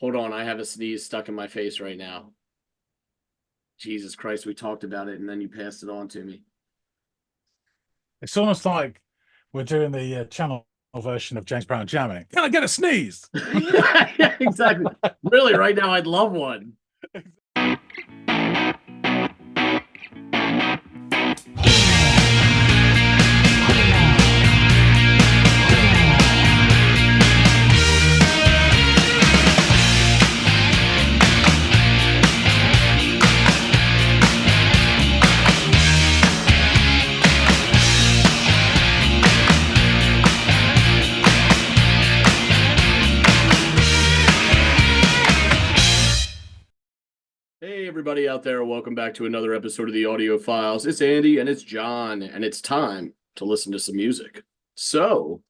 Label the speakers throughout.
Speaker 1: Hold on, I have a sneeze stuck in my face right now. Jesus Christ, we talked about it and then you passed it on to me.
Speaker 2: It's almost like we're doing the channel version of James Brown jamming. Can I get a sneeze?
Speaker 1: Yeah, exactly. Really, right now, I'd love one. Hey, everybody out there. Welcome back to another episode of the Audiophiles. It's Andy and it's John, and it's time to listen to some music. So,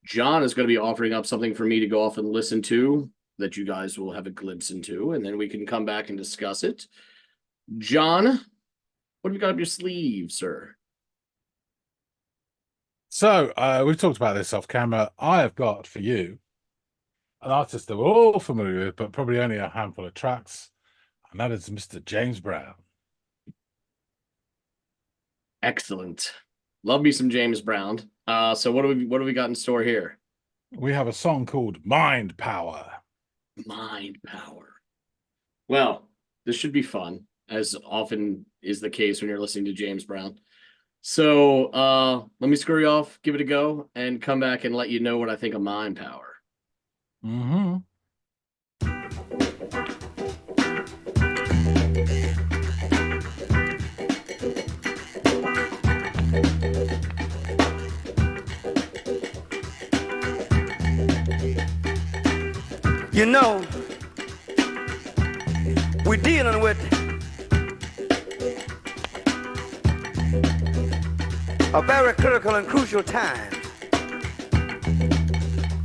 Speaker 1: John is going to be offering up something for me to go off and listen to that you guys will have a glimpse into, and then we can come back and discuss it. John, what have you got up your sleeve, sir?
Speaker 2: So, we've talked about this off camera. I have got for you an artist that we're all familiar with, but probably only a handful of tracks, and that is Mr. James Brown.
Speaker 1: Excellent. Love me some James Brown. So what do we got in store here?
Speaker 2: We have a song called Mind Power.
Speaker 1: Mind Power. Well, this should be fun, as often is the case when you're listening to James Brown. So let me scurry off, give it a go, and come back and let you know what I think of Mind Power.
Speaker 2: Mm-hmm.
Speaker 3: You know, we're dealing with a very critical and crucial time.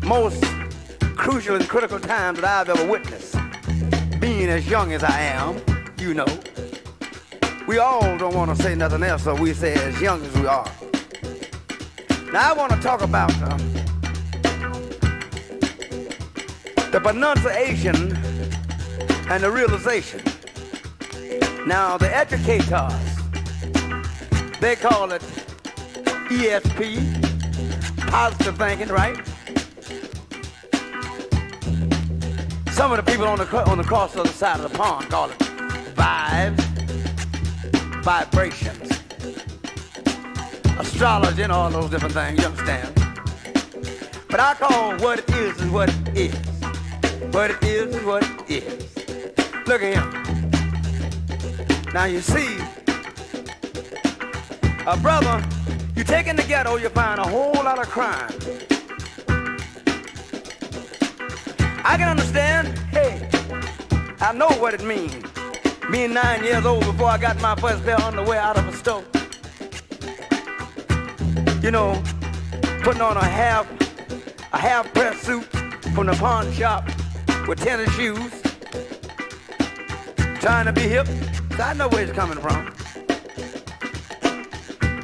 Speaker 3: Most crucial and critical time that I've ever witnessed. Being as young as I am, you know, we all don't want to say nothing else, so we say as young as we are. Now I want to talk about the pronunciation and the realization. Now, the educators, they call it ESP, positive thinking, right? Some of the people on the cross other side of the pond call it vibes, vibrations, astrology, and all those different things, you understand? But I call what it is what it is. What it is what it is. Look at him. Now you see, a brother, you take in the ghetto, you find a whole lot of crime. I can understand, hey, I know what it means. Being 9 years old before I got my first pair of underwear out of a store. You know, putting on a half press suit from the pawn shop with tennis shoes, trying to be hip. So I know where it's coming from.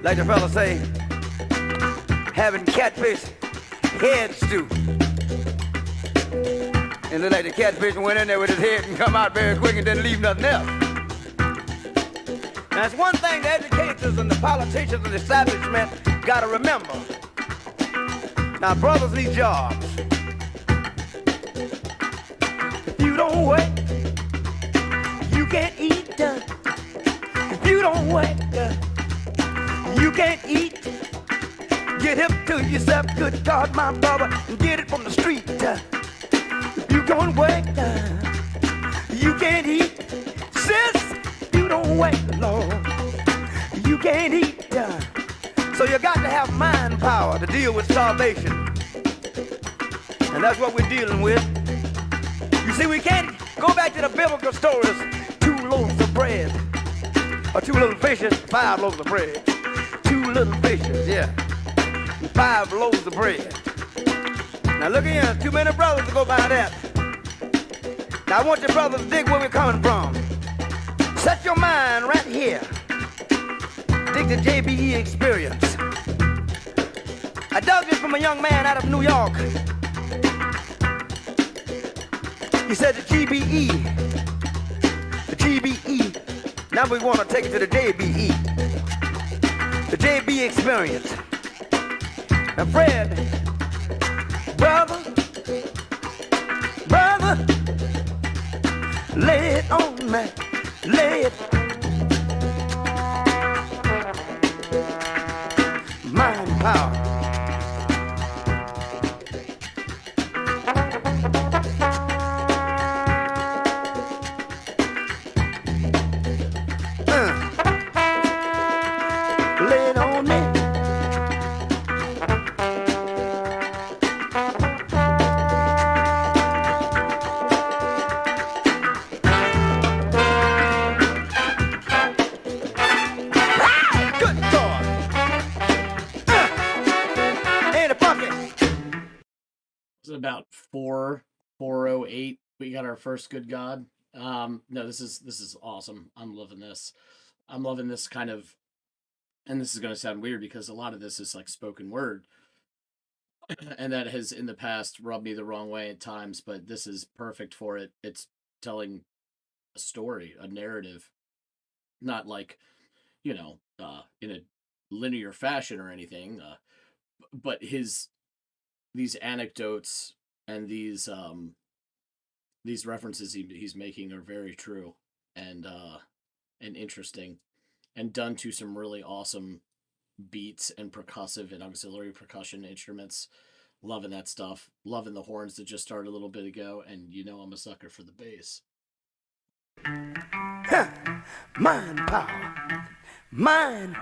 Speaker 3: Like the fella say, having catfish head stew. And then like the catfish went in there with his head and come out very quick and didn't leave nothing else. Now it's one thing the educators and the politicians and the establishment gotta remember. Now brothers need jobs. If you don't work, you can't eat. If you don't work, you can't eat. Get hip to yourself, good God, my brother, and get it from the street. If you don't work, you can't eat. Sis, you don't work, Lord, you can't eat. So you got to have mind power to deal with starvation. And that's what we're dealing with. You see, we can't go back to the biblical stories. 2 loaves of bread, or 2 little fishes, 5 loaves of bread. 2 little fishes, yeah, and 5 loaves of bread. Now look here, too many brothers to go by that. Now I want your brothers to dig where we're coming from. Set your mind right here. Dig the JBE experience. I dug this from a young man out of New York. He said the GBE. The GBE. Now we want to take it to the JBE. The JB experience. Now Fred, brother, lay it on me, lay it. Mind power. Lay it on me. Good God. Ain't it funky?
Speaker 1: It's about 4:08. We got our first Good God. No, this is awesome. I'm loving this. I'm loving this kind of, and this is going to sound weird because a lot of this is like spoken word, and that has in the past rubbed me the wrong way at times, but this is perfect for it. It's telling a story, a narrative, not like, in a linear fashion or anything, but these anecdotes and these references he's making are very true and interesting and done to some really awesome beats and percussive and auxiliary percussion instruments. Loving that stuff. Loving the horns that just started a little bit ago, and I'm a sucker for the bass.
Speaker 3: Mind power. Mind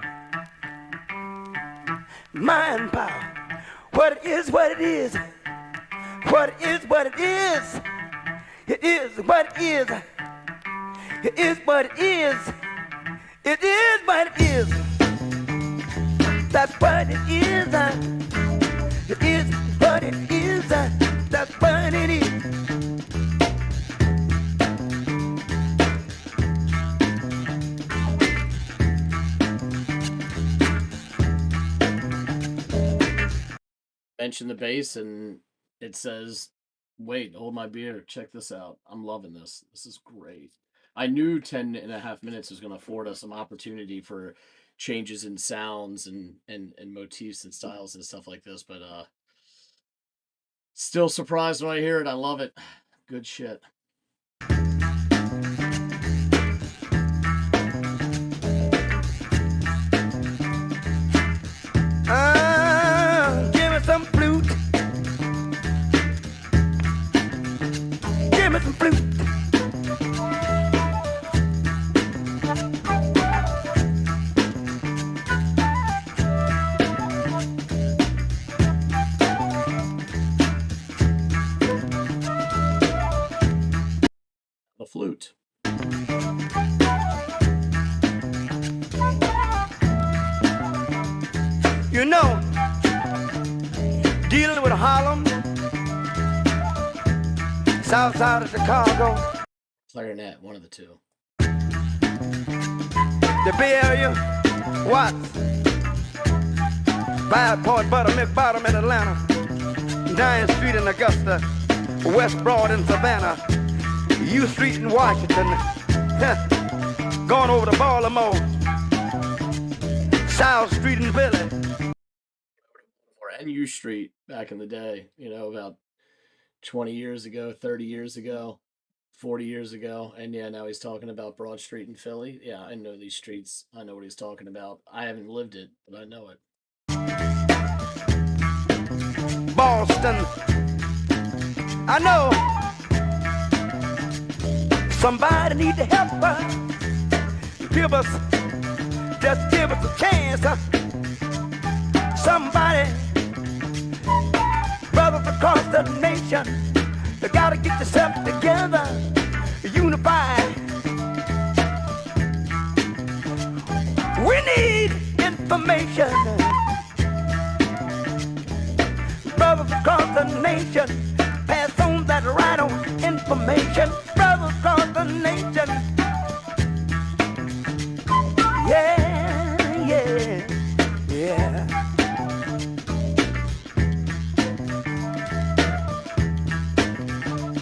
Speaker 3: power. What it is, what it is. What it is, what it is. It is what it is. It is what it is. It is what it is. That's what it is. It is what it is. That's what it is.
Speaker 1: Mention the bass and it says, wait, hold my beer, check this out. I'm loving this. This is great. I knew 10.5 minutes was going to afford us some opportunity for changes in sounds and motifs and styles and stuff like this, but still surprised when I hear it. I love it. Good shit.
Speaker 3: Give me some flute. Give me some flute.
Speaker 1: The flute.
Speaker 3: Dealing with Harlem, south side of Chicago,
Speaker 1: Clarinet, one of the two.
Speaker 3: the Bay Area, Watts, Five Point, Buttermilk Bottom in Atlanta, 9th Street in Augusta, West Broad in Savannah, U Street in Washington, going over to Baltimore, South Street in Philly.
Speaker 1: And U Street back in the day, about 20 years ago, 30 years ago, 40 years ago. And yeah, now he's talking about Broad Street in Philly. Yeah, I know these streets. I know what he's talking about. I haven't lived it, but I know it.
Speaker 3: Boston. I know somebody need to help us. Just give us a chance. Somebody, brothers across the nation, you gotta get yourself together, unified. We need information. Brothers across the nation, pass on that right on information. Brothers across the nation. Yeah, yeah, yeah.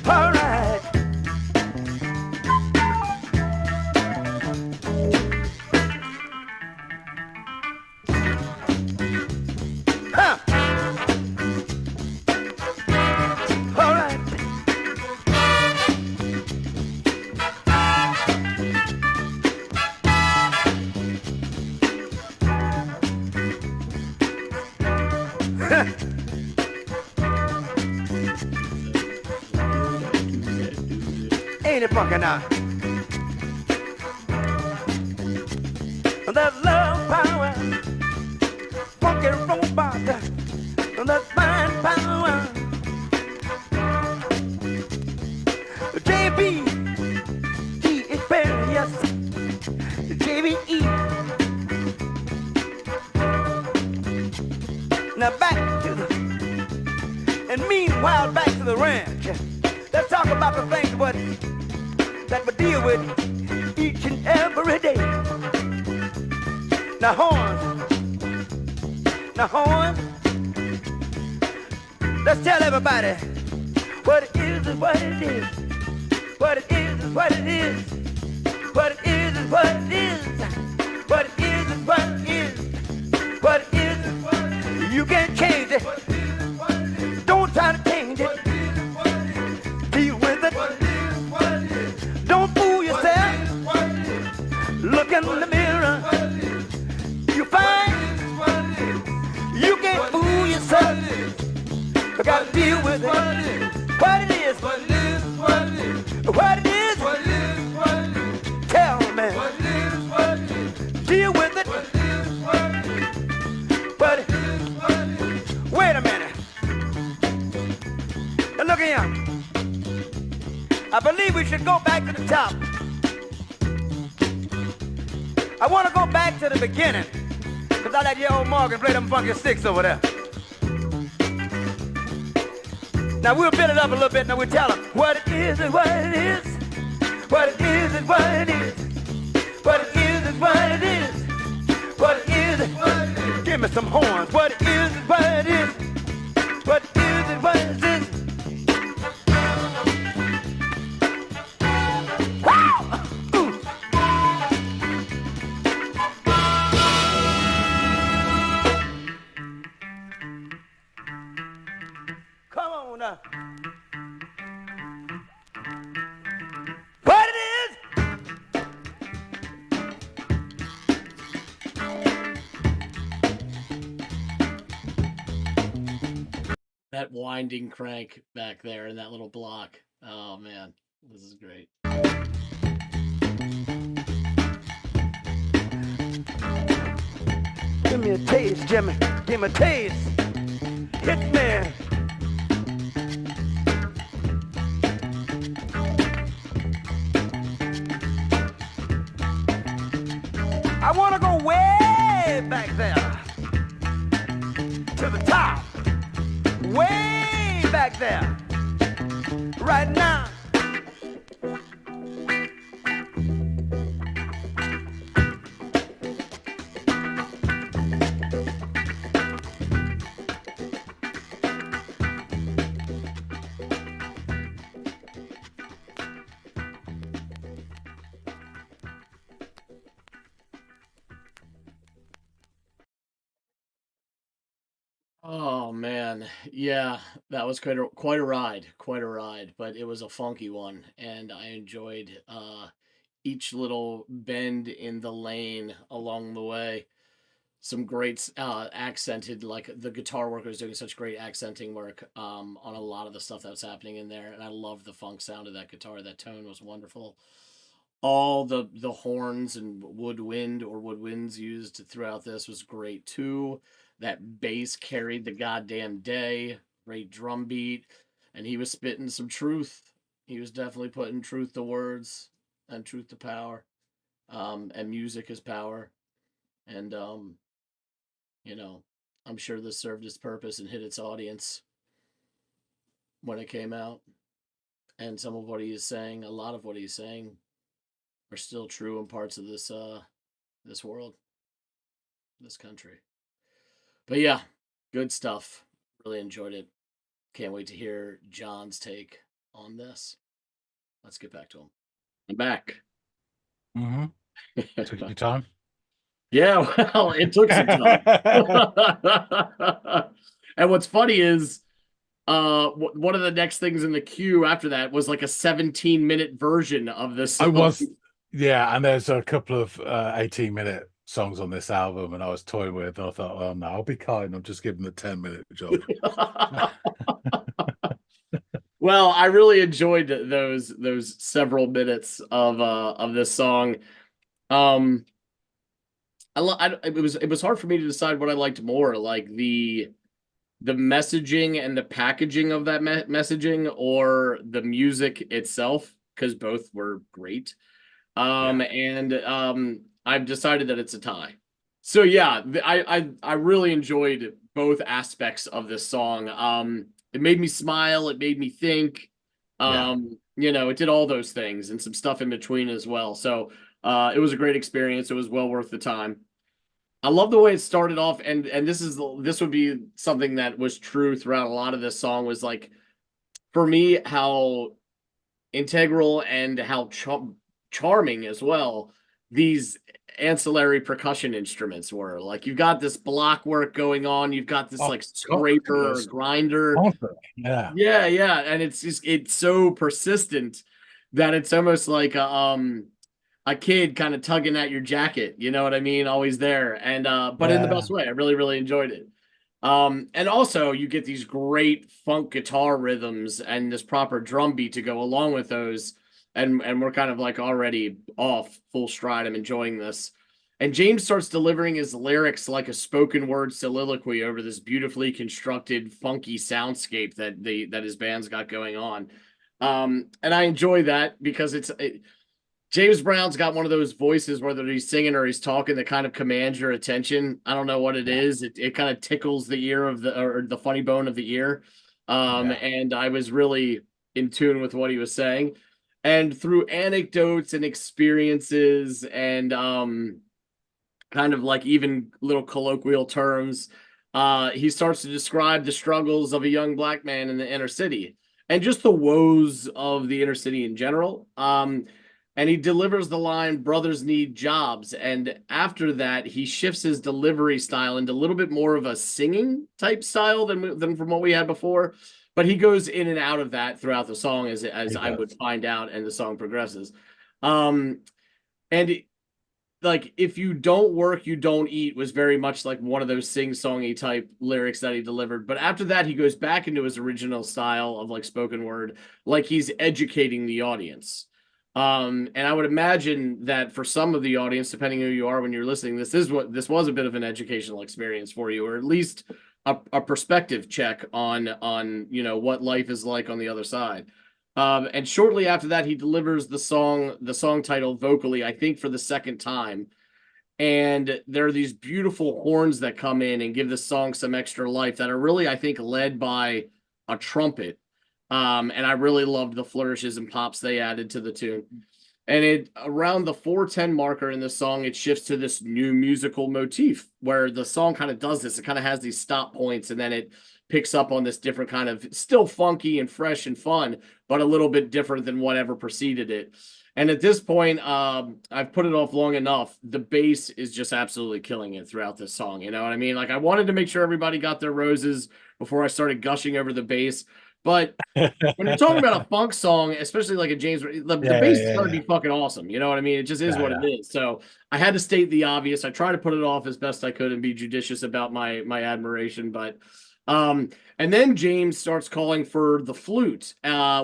Speaker 3: All right. Ain't it funky now? That love power, funky robot, that fine power. JB, he is various. JBE. Now back to the, and meanwhile back to the ranch. Let's talk about the things that we deal with each and every day. Now horns, let's tell everybody what it is and what it is. What it is and what it is. What it is and what it is. What it is and what it is. What it is and what it is. You can't change it. Don't try to change it. Deal with it. Don't fool yourself. Look in the mirror. You find you can't fool yourself. You gotta deal with it. What it is. What it is. What it is. Tell me. Deal with it. But wait a minute. Now look here. I believe we should go back to the top. I want to go back to the beginning. Because I let your old Morgan play them funky sticks over there. Now we'll build it up a little bit. Now we'll tell them what it is and what it is. What it is and what it is. What it is and what it is. What it is and what it is. Give me some horns. What it is and what it is. What it is and what it is. What it is?
Speaker 1: That winding crank back there in that little block. Oh man, this is great.
Speaker 3: Give me a taste, Jimmy. Give me a taste. Hit me. I want to go way back there to the top, way back there, right now.
Speaker 1: Oh man, yeah, that was quite a ride, but it was a funky one, and I enjoyed each little bend in the lane along the way. Some great accented, like the guitar worker was doing such great accenting work on a lot of the stuff that was happening in there, and I love the funk sound of that guitar. That tone was wonderful. All the horns and woodwinds used throughout this was great too. That bass carried the goddamn day. Great drum beat, and he was spitting some truth. He was definitely putting truth to words and truth to power. And music is power. And you know, I'm sure this served its purpose and hit its audience when it came out. And some of what he is saying, a lot of what he's saying, are still true in parts of this world, this country. But yeah, good stuff. Really enjoyed it. Can't wait to hear John's take on this. Let's get back to him. I'm back.
Speaker 2: Took your time.
Speaker 1: Yeah, well, it took some time. And what's funny is one of the next things in the queue after that was like a 17-minute version of this song.
Speaker 2: Yeah, and there's a couple of 18-minute songs on this album, and I was toying with, and I thought, oh no, I'll be kind, I'll just give them the 10-minute job.
Speaker 1: Well, I really enjoyed those several minutes of this song. Um, it was hard for me to decide what I liked more, like the messaging and the packaging of that messaging, or the music itself, because both were great. And I've decided that it's a tie. So yeah, I really enjoyed both aspects of this song. It made me smile, it made me think.
Speaker 2: Yeah.
Speaker 1: It did all those things and some stuff in between as well. So it was a great experience. It was well worth the time. I love the way it started off, and this would be something that was true throughout a lot of this song, was like, for me, how integral and how charming as well these ancillary percussion instruments were. Like, you've got this block work going on, you've got this
Speaker 2: Oh,
Speaker 1: like scraper or
Speaker 2: goodness.
Speaker 1: grinder.
Speaker 2: Yeah.
Speaker 1: Yeah, and it's so persistent that it's almost like a kid kind of tugging at your jacket, you know what I mean? Always there. And but in the
Speaker 2: Yeah.
Speaker 1: best way. I really, really enjoyed it. And also you get these great funk guitar rhythms and this proper drum beat to go along with those. And we're kind of like already off full stride. I'm enjoying this. And James starts delivering his lyrics like a spoken word soliloquy over this beautifully constructed, funky soundscape that his band's got going on. And I enjoy that because James Brown's got one of those voices, whether he's singing or he's talking, that kind of commands your attention. I don't know what it is. It kind of tickles the ear or the funny bone of the ear.
Speaker 2: Yeah.
Speaker 1: And I was really in tune with what he was saying. And through anecdotes and experiences and kind of like even little colloquial terms, he starts to describe the struggles of a young black man in the inner city and just the woes of the inner city in general. And he delivers the line, "Brothers need jobs." And after that, he shifts his delivery style into a little bit more of a singing type style than from what we had before. But he goes in and out of that throughout the song, as I would find out, and the song progresses. And like, if you don't work, you don't eat, was very much like one of those sing-songy type lyrics that he delivered. But after that, he goes back into his original style of like spoken word, like he's educating the audience. And I would imagine that for some of the audience, depending who you are when you're listening, this was a bit of an educational experience for you, or at least a perspective check on what life is like on the other side. And shortly after that, he delivers the song title vocally, I think for the second time. And there are these beautiful horns that come in and give the song some extra life that are really, I think, led by a trumpet. And I really loved the flourishes and pops they added to the tune. And it around the 4:10 marker in the song, it shifts to this new musical motif where the song kind of does this. It kind of has these stop points, and then it picks up on this different kind of, still funky and fresh and fun, but a little bit different than whatever preceded it. And at this point, I've put it off long enough. The bass is just absolutely killing it throughout this song. You know what I mean? Like, I wanted to make sure everybody got their roses before I started gushing over the bass. But when you're talking about a funk song, especially like a James, the bass is going to be fucking awesome. You know what I mean? It just is what it is. So I had to state the obvious. I try to put it off as best I could and be judicious about my admiration. But and then James starts calling for the flute,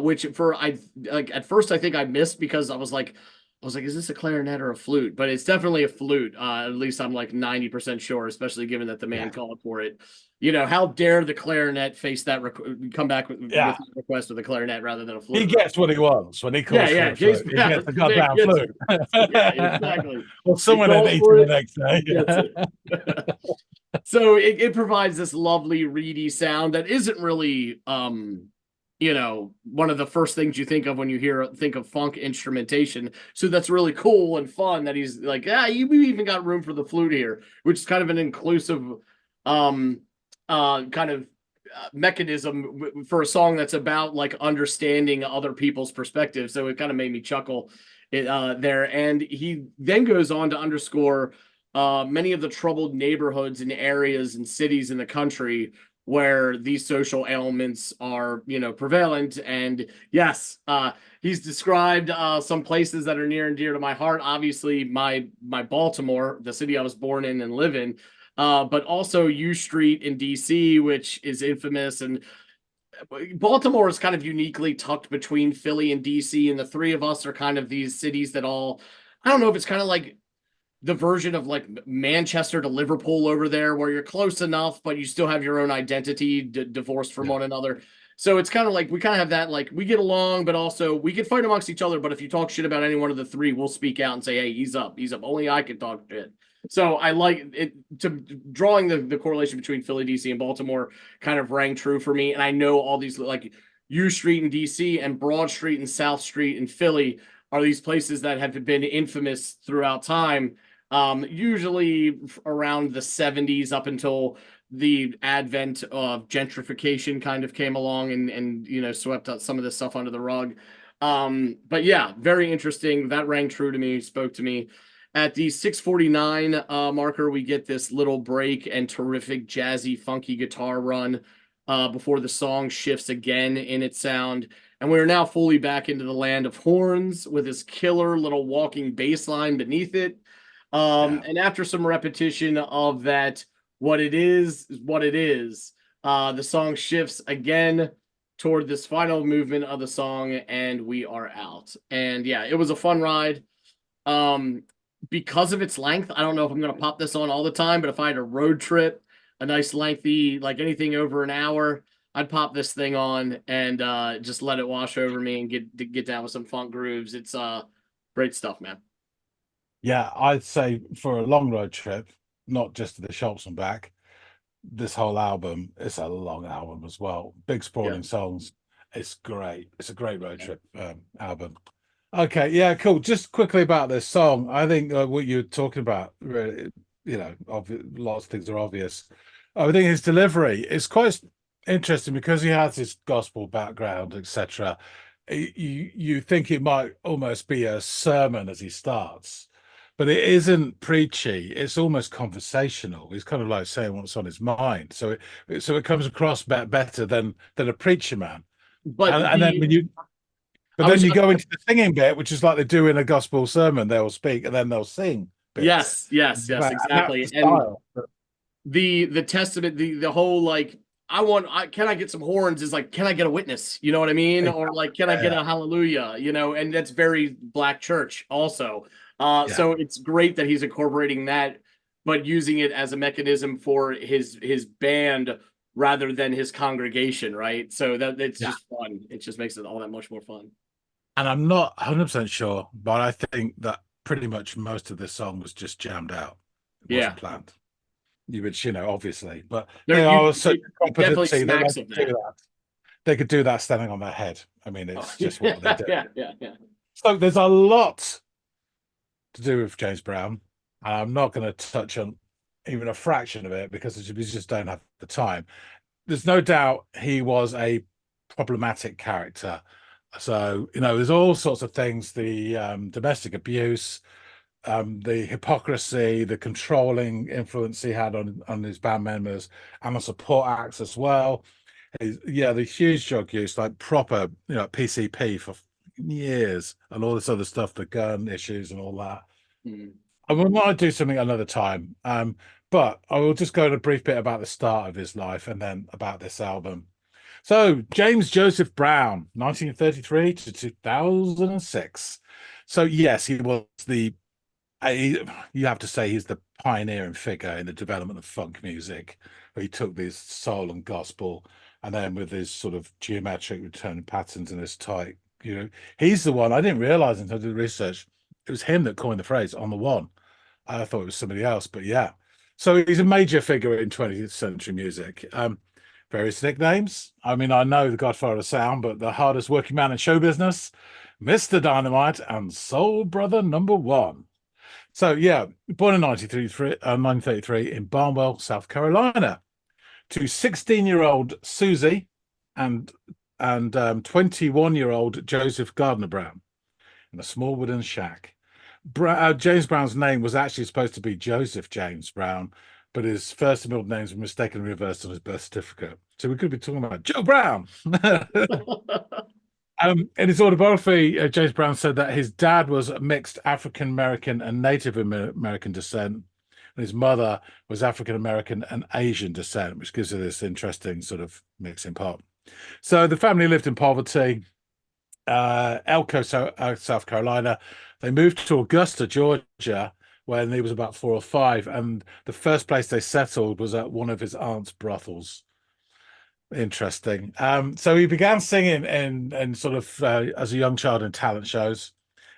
Speaker 1: which at first I think I missed because I was like, is this a clarinet or a flute? But it's definitely a flute. At least I'm like 90% sure, especially given that the man called for it. How dare the clarinet face that come back with a request with a clarinet rather than a flute?
Speaker 2: He gets what he wants when he calls for a flute. He gets the goddamn flute.
Speaker 1: Yeah, exactly.
Speaker 2: Or someone had eaten the next day.
Speaker 1: So it provides this lovely reedy sound that isn't really one of the first things you think of when you think of funk instrumentation. So that's really cool and fun that he's like, you even got room for the flute here, which is kind of an inclusive kind of mechanism for a song that's about like understanding other people's perspectives. So it kind of made me chuckle there. And he then goes on to underscore many of the troubled neighborhoods and areas and cities in the country where these social ailments are, prevalent. And yes, he's described some places that are near and dear to my heart. Obviously, my Baltimore, the city I was born in and live in, but also U Street in DC, which is infamous. And Baltimore is kind of uniquely tucked between Philly and DC, and the three of us are kind of these cities that all, I don't know if it's kind of like the version of like Manchester to Liverpool over there, where you're close enough, but you still have your own identity divorced from one another. So it's kind of like we kind of have that, like we get along, but also we can fight amongst each other. But if you talk shit about any one of the three, we'll speak out and say, hey, he's up. He's up. Only I can talk shit. So I like it, to drawing the correlation between Philly, DC, and Baltimore kind of rang true for me. And I know all these, like U Street in DC and Broad Street and South Street in Philly are these places that have been infamous throughout time. Usually around the 70s up until the advent of gentrification kind of came along and you know, swept out some of this stuff under the rug. But yeah, very interesting. That rang true to me, spoke to me. At the 6:49 marker, we get this little break and terrific jazzy, funky guitar run before the song shifts again in its sound. And we're now fully back into the land of horns with this killer little walking bass line beneath it. And after some repetition of that, what it is what it is, the song shifts again toward this final movement of the song, and we are out. And yeah, it was a fun ride. Because of its length, I don't know if I'm going to pop this on all the time, but if I had a road trip, a nice lengthy, like anything over an hour, I'd pop this thing on and just let it wash over me and get down with some funk grooves. It's great stuff, man.
Speaker 2: Yeah, I'd say for a long road trip, not just to the shops and back, this whole album, it's a long album as well. Big sprawling songs. It's great. It's a great road trip album. Okay, yeah, cool. Just quickly about this song, I think what you're talking about, really, you know, lots of things are obvious. I think his delivery is quite interesting because he has this gospel background, etc. You think it might almost be a sermon as he starts, but it isn't preachy. It's almost conversational. He's kind of like saying what's on his mind. So it comes across better than a preacher man.
Speaker 1: But
Speaker 2: and then when you. But then you go into the singing bit, which is like they do in a gospel sermon. They'll speak and then they'll sing bits.
Speaker 1: Yes, exactly. And the testament, the whole like, can I get some horns is like, can I get a witness? You know what I mean? Or like, can I get a hallelujah? You know, and that's very Black church also. So it's great that he's incorporating that, but using it as a mechanism for his band rather than his congregation, right? So that it's just fun. It just makes it all that much more fun.
Speaker 2: And I'm not 100% sure, but I think that pretty much most of this song was just jammed out. It wasn't planned. Which, you know, obviously, but they are such competency that they could do that standing on their head. I mean, it's just what they do.
Speaker 1: Yeah.
Speaker 2: So there's a lot to do with James Brown, and I'm not going to touch on even a fraction of it because we just don't have the time. There's no doubt he was a problematic character. So, you know, there's all sorts of things, the domestic abuse, the hypocrisy, the controlling influence he had on his band members and the support acts as well. The huge drug use, like proper, you know, PCP for years and all this other stuff, the gun issues and all that. I will not do something another time. But I will just go in a brief bit about the start of his life and then about this album. So James Joseph Brown, 1933 to 2006. So yes, he was you have to say he's the pioneering figure in the development of funk music, where he took this soul and gospel, and then with his sort of geometric returning patterns and his tight, you know, he's the one. I didn't realize until I did the research, it was him that coined the phrase "on the one." I thought it was somebody else, but yeah. So he's a major figure in 20th century music. Various nicknames. I mean, I know the Godfather of Sound, but the hardest working man in show business, Mr. Dynamite, and Soul Brother #1. So yeah, born in 1933 in Barnwell, South Carolina, to 16-year-old Susie and 21-year-old Joseph Gardner Brown in a small wooden shack. James Brown's name was actually supposed to be Joseph James Brown, but his first and middle names were mistakenly reversed on his birth certificate. So we could be talking about Joe Brown. In his autobiography, James Brown said that his dad was mixed African-American and Native American descent, and his mother was African-American and Asian descent, which gives it this interesting sort of mixing pot. So the family lived in poverty, Elko, South Carolina. They moved to Augusta, Georgia, when he was about 4 or 5, and the first place they settled was at one of his aunt's brothels. Interesting. So he began singing in sort of as a young child in talent shows,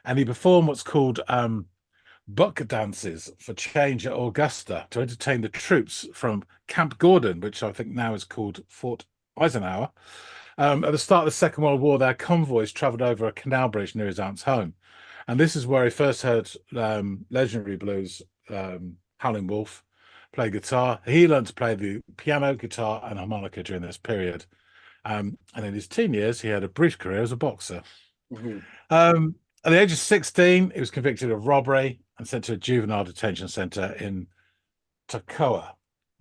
Speaker 2: and he performed what's called buck dances for change at Augusta to entertain the troops from Camp Gordon, which I think now is called Fort Eisenhower. At the start of the Second World War, their convoys traveled over a canal bridge near his aunt's home. And this is where he first heard legendary blues, Howlin' Wolf, play guitar. He learned to play the piano, guitar, and harmonica during this period. And in his teen years, he had a brief career as a boxer.
Speaker 1: Mm-hmm.
Speaker 2: At the age of 16, he was convicted of robbery and sent to a juvenile detention center in Toccoa.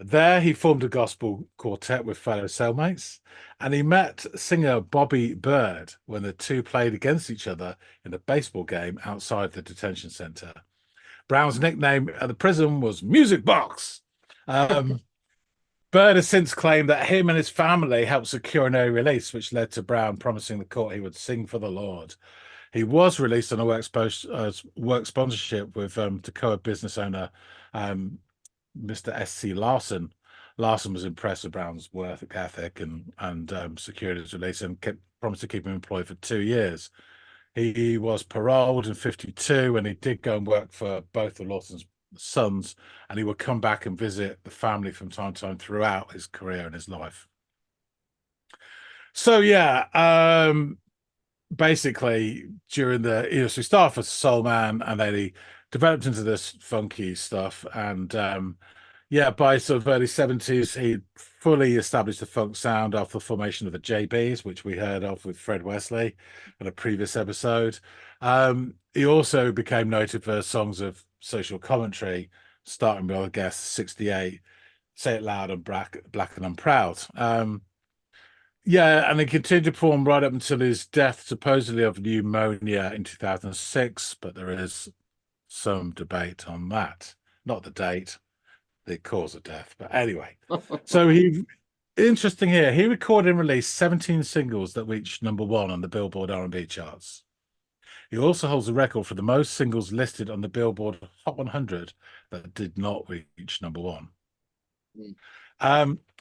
Speaker 2: There, he formed a gospel quartet with fellow cellmates, and he met singer Bobby Bird when the two played against each other in a baseball game outside the detention center. Brown's nickname at the prison was Music Box. Bird has since claimed that him and his family helped secure an early release, which led to Brown promising the court he would sing for the Lord. He was released on a work sponsorship with Toccoa business owner Mr. S.C. Larson. Larson was impressed with Brown's work ethic and secured his release and promised to keep him employed for 2 years. He was paroled in 1952, and he did go and work for both of Lawson's sons, and he would come back and visit the family from time to time throughout his career and his life. So yeah, basically during the so he started as a soul man, and then he developed into this funky stuff, and yeah, by sort of early 1970s, he fully established the funk sound after the formation of the JBs, which we heard of with Fred Wesley in a previous episode. He also became noted for songs of social commentary, starting with, I guess, 1968, Say It Loud and Black and I'm Proud. Yeah, and he continued to perform right up until his death, supposedly of pneumonia in 2006, but there is some debate on that. Not the date, the cause of death. But anyway, so interesting here, he recorded and released 17 singles that reached #1 on the Billboard R&B charts. He also holds the record for the most singles listed on the Billboard Hot 100 that did not reach #1.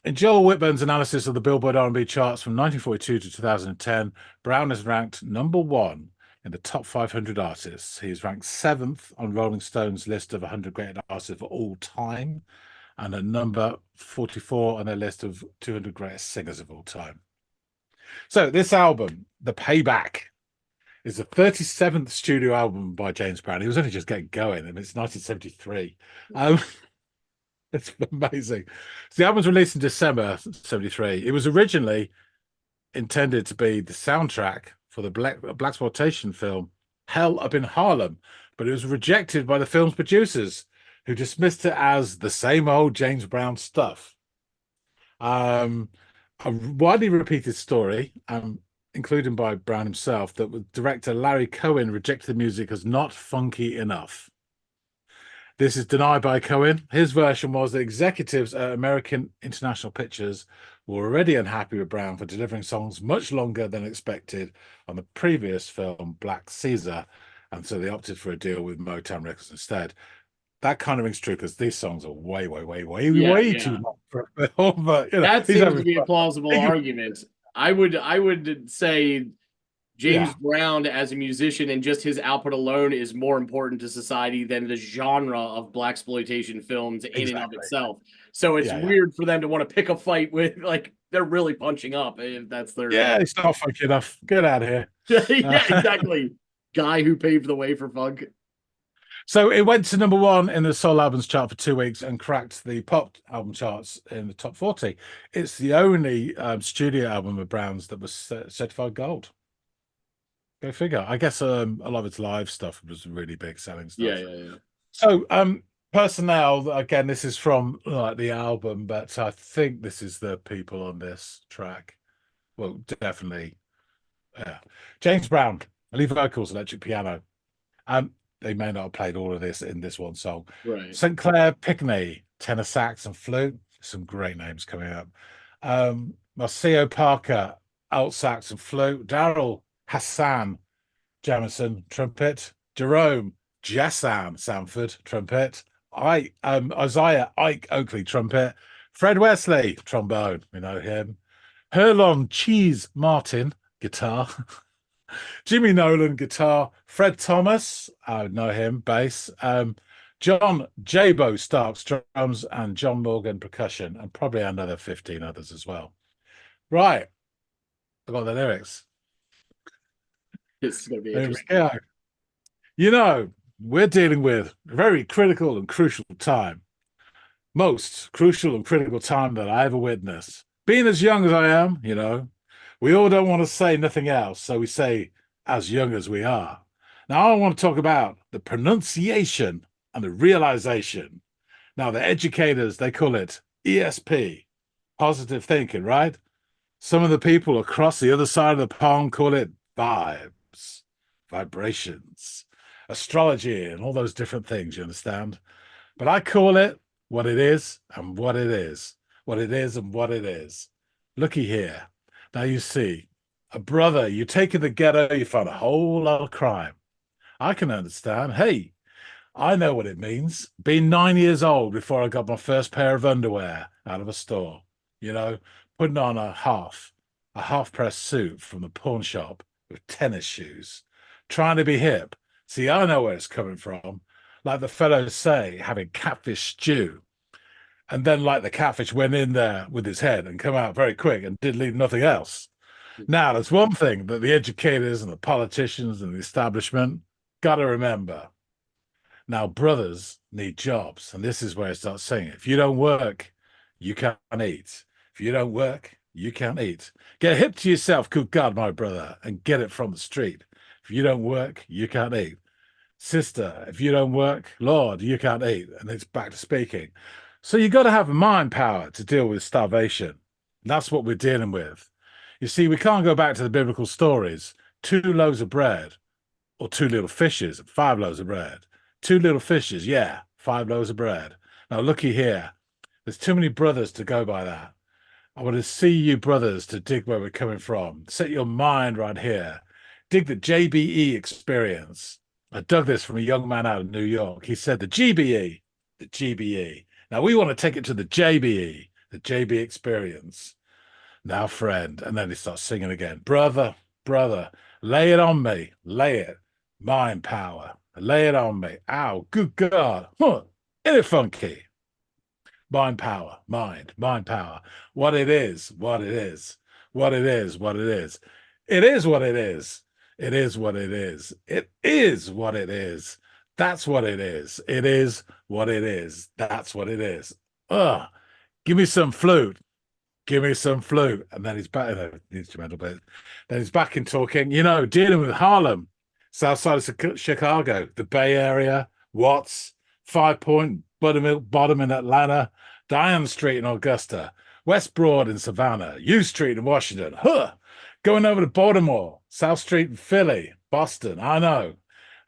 Speaker 2: In Joel Whitburn's analysis of the Billboard R&B charts from 1942 to 2010, Brown is ranked #1 in the top 500 artists. He's ranked 7th on Rolling Stone's list of 100 greatest artists of all time, and at number 44 on their list of 200 greatest singers of all time. So this album, The Payback, is the 37th studio album by James Brown. He was only just getting going, and it's 1973. It's amazing. So the album was released in December 1973. It was originally intended to be the soundtrack for the blaxploitation film Hell Up in Harlem, but it was rejected by the film's producers, who dismissed it as the same old James Brown stuff. A widely repeated story, including by Brown himself, that director Larry Cohen rejected the music as not funky enough. This is denied by Cohen. His version was that executives at American International Pictures were already unhappy with Brown for delivering songs much longer than expected on the previous film Black Caesar, and so they opted for a deal with Motown Records instead. That kind of rings true, because these songs are way too long for a film. But
Speaker 1: that seems to be a plausible argument. I would say James Brown as a musician and just his output alone is more important to society than the genre of blaxploitation films in and of itself. So it's weird for them to want to pick a fight with, like, they're really punching up if that's their
Speaker 2: it's not funky enough. Get out of here.
Speaker 1: Yeah, exactly. Guy who paved the way for funk.
Speaker 2: So it went to #1 in the soul albums chart for 2 weeks and cracked the pop album charts in the top 40. It's the only studio album of Brown's that was certified gold. Go figure. I guess a lot of its live stuff was really big selling stuff.
Speaker 1: Yeah.
Speaker 2: So personnel, again, this is from like the album, but I think this is the people on this track. Well, definitely. James Brown, lead vocals, electric piano. They may not have played all of this in this one song.
Speaker 1: Right.
Speaker 2: St. Clair Pickney, tenor sax and flute. Some great names coming up. Marcio Parker alt sax and flute. Daryl Hassan Jamison, trumpet. Jerome Jassan Sanford, trumpet. Isaiah Ike Oakley, trumpet. Fred Wesley, trombone, we know him. Herlon Cheese Martin, guitar. Jimmy Nolan, guitar. Fred Thomas, I know him, bass. John Jabo Starks, drums, and John Morgan, percussion, and probably another 15 others as well. Right. I got the lyrics.
Speaker 1: This is going to be
Speaker 2: There we
Speaker 1: interesting.
Speaker 2: go. You know, we're dealing with a very critical and crucial time. Most crucial and critical time that I ever witnessed. Being as young as I am, you know, we all don't want to say nothing else, so we say as young as we are. Now, I want to talk about the pronunciation and the realization. Now, the educators, they call it ESP, positive thinking, right? Some of the people across the other side of the pond call it vibes, vibrations, astrology, and all those different things, you understand? But I call it what it is and what it is, what it is and what it is. Looky here. Now you see, a brother, you take in the ghetto, you find a whole lot of crime. I can understand. Hey, I know what it means. Being 9 years old before I got my first pair of underwear out of a store, you know, putting on a half-pressed suit from the pawn shop with tennis shoes, trying to be hip. See, I know where it's coming from. Like the fellows say, having catfish stew. And then like the catfish went in there with his head and come out very quick and did leave nothing else. Now, there's one thing that the educators and the politicians and the establishment got to remember. Now, brothers need jobs. And this is where I start saying it. If you don't work, you can't eat. If you don't work, you can't eat. Get hip to yourself, good God, my brother, and get it from the street. If you don't work, you can't eat. Sister, if you don't work, Lord, you can't eat. And it's back to speaking. So you got to have mind power to deal with starvation. That's what we're dealing with. You see, we can't go back to the biblical stories. 2 loaves of bread or 2 little fishes, 5 loaves of bread. 2 little fishes, yeah, 5 loaves of bread. Now, looky here. There's too many brothers to go by that. I want to see you brothers to dig where we're coming from. Set your mind right here. Dig the JBE experience. I dug this from a young man out of New York. He said the GBE, the GBE. Now, we want to take it to the JBE, the JB experience. Now, friend, and then he starts singing again. Brother, brother, lay it on me, lay it. Mind power, lay it on me. Ow, good God. Huh. Ain't it funky? Mind power, mind power. What it is, what it is, what it is, what it is. It is what it is. It is what it is. It is what it is. That's what it is. It is what it is. That's what it is. Ugh. Give me some flute. Give me some flute. And then he's back in the instrumental bit. Then he's back in talking, you know, dealing with Harlem, south side of Chicago, the Bay Area, Watts, 5 Point, Buttermilk Bottom in Atlanta, Diane Street in Augusta, West Broad in Savannah, U Street in Washington, going over to Baltimore, South Street in Philly, Boston, I know.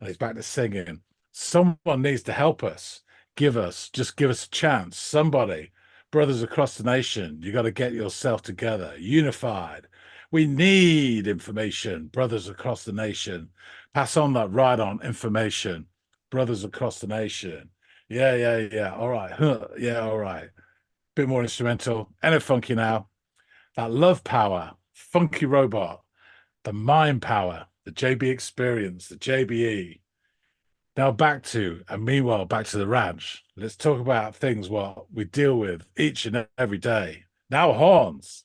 Speaker 2: And he's back to singing. Someone needs to help us. Just give us a chance. Somebody. Brothers across the nation, you got to get yourself together, unified. We need information, brothers across the nation. Pass on that right on information, brothers across the nation. Yeah. All right. Yeah, all right. Bit more instrumental. And it funky now. That love power, funky robot, the mind power, the JB experience, the JBE. Now back to the ranch. Let's talk about things what we deal with each and every day. Now horns.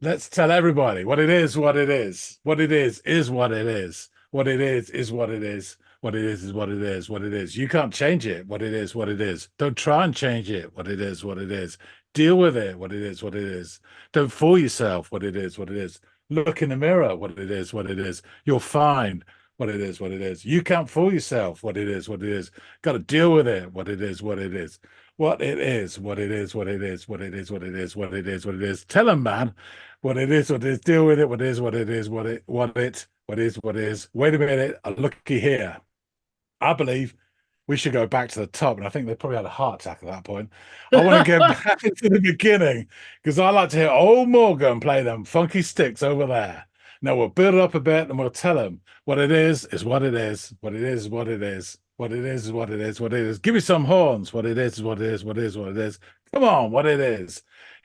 Speaker 2: Let's tell everybody what it is, what it is. What it is what it is. What it is what it is. What it is what it is, what it is. You can't change it. What it is, what it is. Don't try and change it. What it is, what it is. Deal with it. What it is, what it is. Don't fool yourself. What it is, what it is. Look in the mirror. What it is, what it is. You'll find what it is, what it is. You can't fool yourself. What it is, what it is. Got to deal with it. What it is, what it is. What it is, what it is, what it is, what it is, what it is, what it is, what it is. Tell them, man, what it is, what it is. Deal with it. What is, what it is, what is, what is. Wait a minute. Looky here. I believe we should go back to the top. And I think they probably had a heart attack at that point. I want to get back into the beginning because I like to hear old Morgan play them funky sticks over there. Now we'll build it up a bit and we'll tell them what it is what it is, what it is what it is, what it is what it is, what it is. Give me some horns. What it is what it is, what it is what it is. Come on, what it is.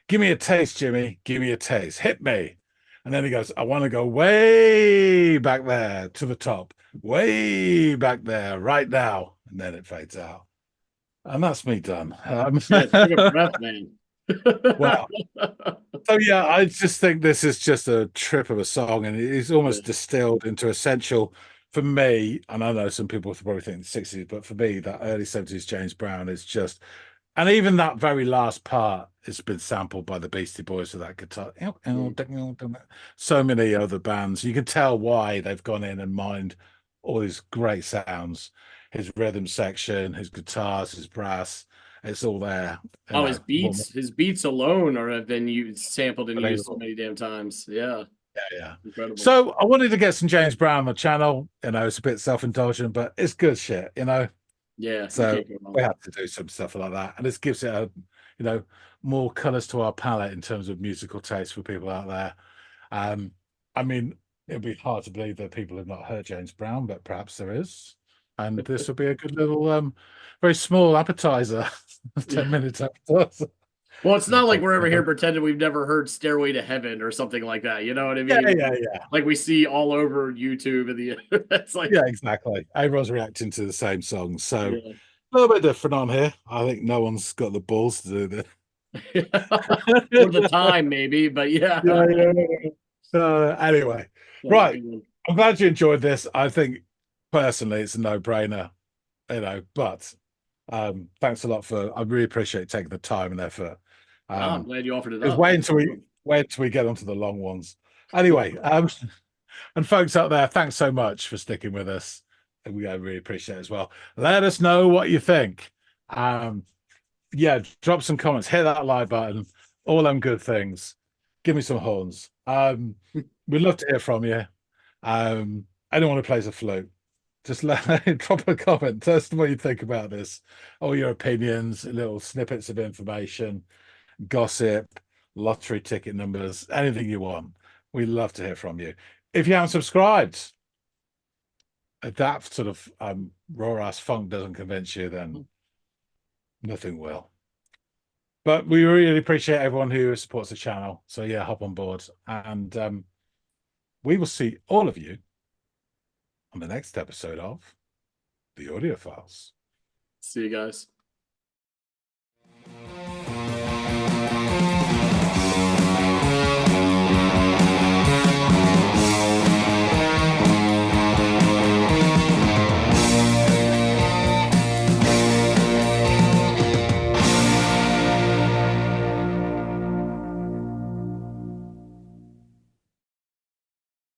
Speaker 2: Give me a taste, Jimmy. Give me a taste. Hit me. And then he goes, I want to go way back there to the top, way back there right now. And then it fades out. And that's me done.
Speaker 1: Yeah, take a breath, man.
Speaker 2: Wow. So yeah, I just think this is just a trip of a song, and it's almost distilled into essential for me. And I know some people probably think the 60s, but for me, that early 70s James Brown is just, and even that very last part has been sampled by the Beastie Boys with that guitar. So many other bands. You can tell why they've gone in and mined all these great sounds. His rhythm section, his guitars, his brass, it's all there.
Speaker 1: Oh, his beats alone have been sampled and used so many damn times. Yeah.
Speaker 2: Yeah.
Speaker 1: Incredible.
Speaker 2: So I wanted to get some James Brown on the channel. It's a bit self-indulgent, but it's good shit,
Speaker 1: Yeah.
Speaker 2: So we have to do some stuff like that, and this gives it more colors to our palette in terms of musical taste for people out there. I mean, it'd be hard to believe that people have not heard James Brown, but perhaps there is, and this will be a good little, very small appetizer, 10 minutes appetizer.
Speaker 1: Well, it's not like we're ever here pretending we've never heard "Stairway to Heaven" or something like that. You know what I mean?
Speaker 2: Yeah.
Speaker 1: Like we see all over YouTube and it's like,
Speaker 2: yeah, exactly. Everyone's reacting to the same song, so
Speaker 1: yeah.
Speaker 2: a little bit different on here. I think no one's got the balls to do this.
Speaker 1: For the time, maybe, but yeah.
Speaker 2: Anyway, right. I'm glad you enjoyed this. I think personally it's a no-brainer, but thanks a lot I really appreciate taking the time and effort.
Speaker 1: I'm glad you offered it
Speaker 2: Because
Speaker 1: up.
Speaker 2: wait until we get onto the long ones. Anyway, and folks out there, thanks so much for sticking with us. I really appreciate it as well. Let us know what you think. Yeah, drop some comments, hit that like button, all them good things. Give me some horns. We'd love to hear from you. Anyone who plays a flute, just drop a comment. Tell us what you think about this. All your opinions, little snippets of information, gossip, lottery ticket numbers, anything you want. We'd love to hear from you. If you haven't subscribed, if that sort of raw ass funk doesn't convince you, then nothing will. But we really appreciate everyone who supports the channel. So yeah, hop on board, and we will see all of you on the next episode of the Audiophiles.
Speaker 1: See you guys.